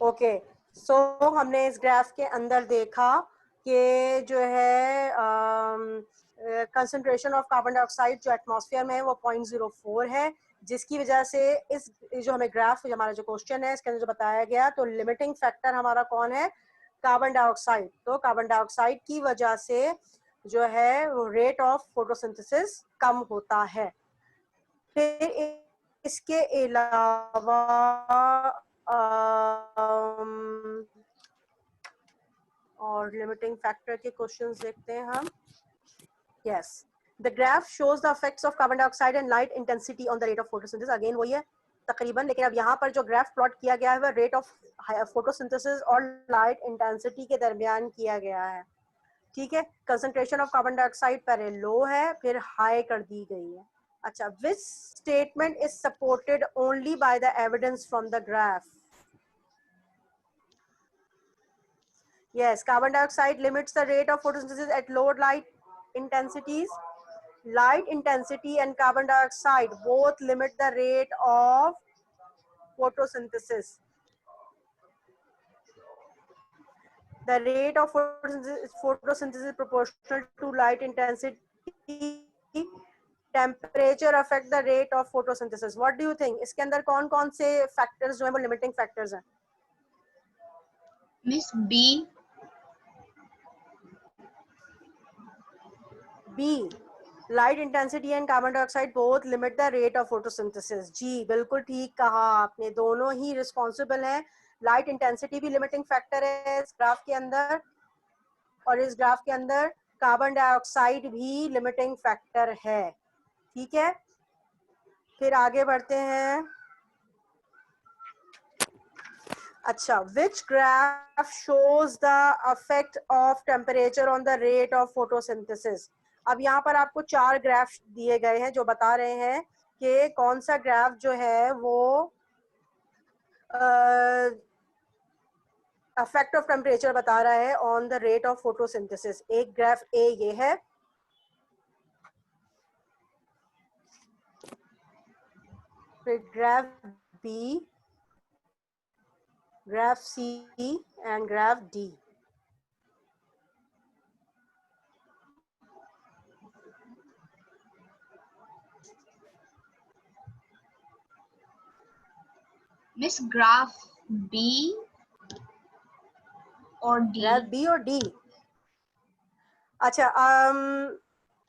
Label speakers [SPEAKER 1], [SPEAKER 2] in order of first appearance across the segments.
[SPEAKER 1] Okay, सो हमने इस graph के अंदर देखा कि जो है कंसंट्रेशन ऑफ कार्बन डाइऑक्साइड जो एटमॉस्फेयर में है वो 0.04 है, जिसकी वजह से इस जो हमें ग्राफ हमारा जो क्वेश्चन है इसके अंदर जो बताया गया, तो लिमिटिंग फैक्टर हमारा कौन है? Carbon dioxide. तो कार्बन डाइऑक्साइड की वजह से जो है रेट ऑफ फोटोसिंथेसिस कम होता है। फिर इसके अलावा और लिमिटिंग फैक्टर के क्वेश्चंस देखते हैं हम। Yes, the graph shows the effects of carbon dioxide and light intensity on the rate of photosynthesis. Again वही है तकरीबन, लेकिन अब यहाँ पर जो ग्राफ प्लॉट किया गया है वह रेट ऑफ फोटोसिंथेसिस और लाइट इंटेंसिटी के दरमियान किया गया है। ठीक है, कंसंट्रेशन ऑफ कार्बन डाइऑक्साइड पहले लो है, फिर हाई कर दी गई है। अच्छा, which statement is supported only by the evidence from the graph? Yes, carbon dioxide limits the rate of photosynthesis at lower light intensities. Light intensity and carbon dioxide both limit the rate of photosynthesis. The rate of photosynthesis is proportional to light intensity. Temperature affect the rate of photosynthesis. What do you think? इसके अंदर कौन कौन से factors जो हैं वो limiting factors हैं?
[SPEAKER 2] Miss B.
[SPEAKER 1] B. Light intensity and carbon dioxide both limit the rate of photosynthesis. जी बिल्कुल ठीक कहा आपने, दोनों ही रिस्पॉन्सिबल हैं। लाइट इंटेंसिटी भी लिमिटिंग फैक्टर है इस ग्राफ के अंदर, और इस ग्राफ के अंदर कार्बन डाइऑक्साइड भी लिमिटिंग फैक्टर है। ठीक है, फिर आगे बढ़ते हैं। अच्छा, which graph shows the effect of temperature on the rate of photosynthesis? अब यहाँ पर आपको 4 ग्राफ दिए गए हैं जो बता रहे हैं कि कौन सा ग्राफ जो है वो इफेक्ट ऑफ टेम्परेचर बता रहा है on the rate of photosynthesis. एक ग्राफ ए ये है, फिर graph B, graph C and graph D.
[SPEAKER 2] Miss graph B और D.
[SPEAKER 1] ग्राफ बी और डी। अच्छा,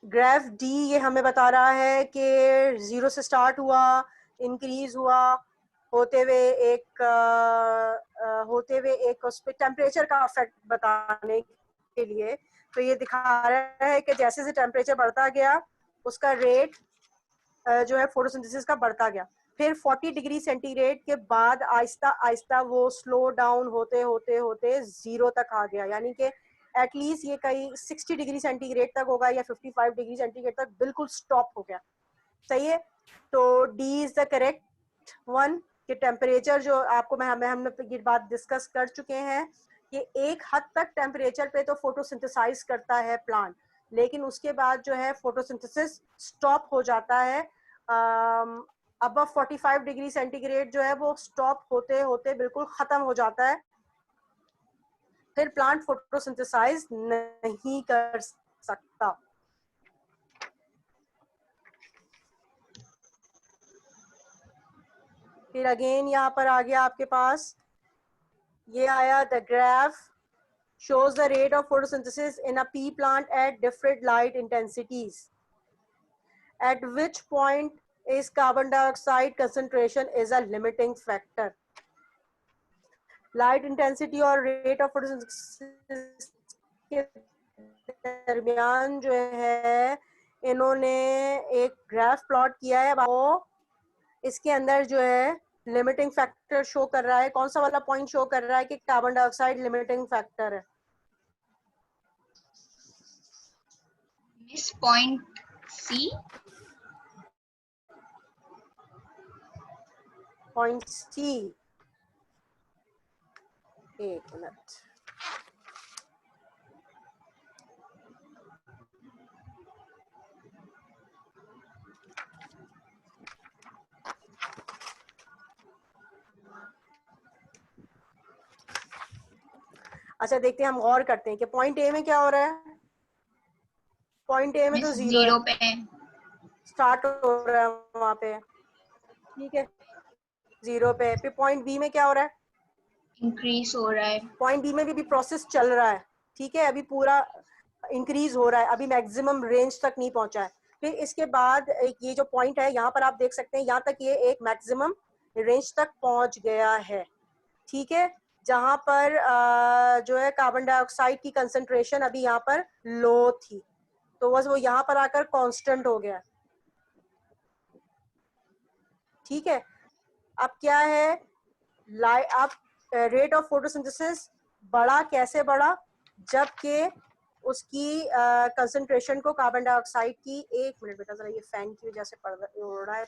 [SPEAKER 1] ग्राफ डी ये हमें बता रहा है कि 0 से स्टार्ट हुआ, इंक्रीज हुआ, होते हुए एक उस पर टेम्परेचर का इफेक्ट बताने के लिए, तो ये दिखा रहा है कि जैसे जैसे टेम्परेचर बढ़ता गया उसका रेट जो है फोटोसिंथेसिस का बढ़ता गया। फिर 40 डिग्री सेंटीग्रेड के बाद आहिस्ता आहिस्ता वो स्लो डाउन होते होते होते 0 तक आ गया, यानी कि एटलीस्ट ये कहीं 60 डिग्री सेंटीग्रेड तक होगा या 55 डिग्री सेंटीग्रेड तक बिल्कुल स्टॉप हो गया। सही है, तो D is the correct one कि टेम्परेचर जो आपको हमने ये बात डिस्कस कर चुके हैं कि एक हद तक टेम्परेचर पे तो फोटोसिंथेसाइज करता है प्लांट, लेकिन उसके बाद जो है फोटोसिंथेसिस स्टॉप हो जाता है। अब 45 डिग्री सेंटीग्रेड जो है वो स्टॉप होते होते बिल्कुल खत्म हो जाता है, फिर प्लांट फोटोसिंथेसाइज नहीं कर सकता। फिर अगेन यहाँ पर आ गया आपके पास, ये आया the graph shows the rate of photosynthesis in a pea plant at different light intensities. At which point is carbon dioxide concentration is a limiting factor. Light intensity और rate of photosynthesis के दरमियान जो है इन्होंने एक graph plot किया है, वो इसके अंदर जो है लिमिटिंग फैक्टर शो कर रहा है। कौन सा वाला पॉइंट शो कर रहा है कि कार्बन डाइऑक्साइड लिमिटिंग फैक्टर है?
[SPEAKER 2] Miss point C.
[SPEAKER 1] Point C, एक मिनट। अच्छा देखते हैं, हम गौर करते हैं कि पॉइंट ए में क्या हो रहा है। पॉइंट ए में तो
[SPEAKER 2] मिस
[SPEAKER 1] जीरो है,
[SPEAKER 2] जीरो पे
[SPEAKER 1] स्टार्ट हो रहा है वहां पे, ठीक है, जीरो पे। फिर पॉइंट बी में क्या हो रहा है,
[SPEAKER 2] इंक्रीज हो रहा है।
[SPEAKER 1] पॉइंट बी में भी प्रोसेस चल रहा है, ठीक है, अभी पूरा इंक्रीज हो रहा है, अभी मैक्सिमम रेंज तक नहीं पहुंचा है। फिर इसके बाद एक ये जो पॉइंट है यहाँ पर आप देख सकते हैं, यहाँ तक ये एक मैक्सिमम रेंज तक पहुंच गया है, ठीक है, जहां पर जो है कार्बन डाइऑक्साइड की कंसंट्रेशन अभी यहाँ पर लो थी, तो बस वो यहाँ पर आकर कांस्टेंट हो गया, ठीक है। अब क्या है, अब रेट ऑफ फोटोसिंथेसिस बढ़ा, कैसे बढ़ा, जबकि उसकी कंसंट्रेशन को कार्बन डाइऑक्साइड की, एक मिनट बेटा जरा ये फैन की वजह से पड़ रहा है,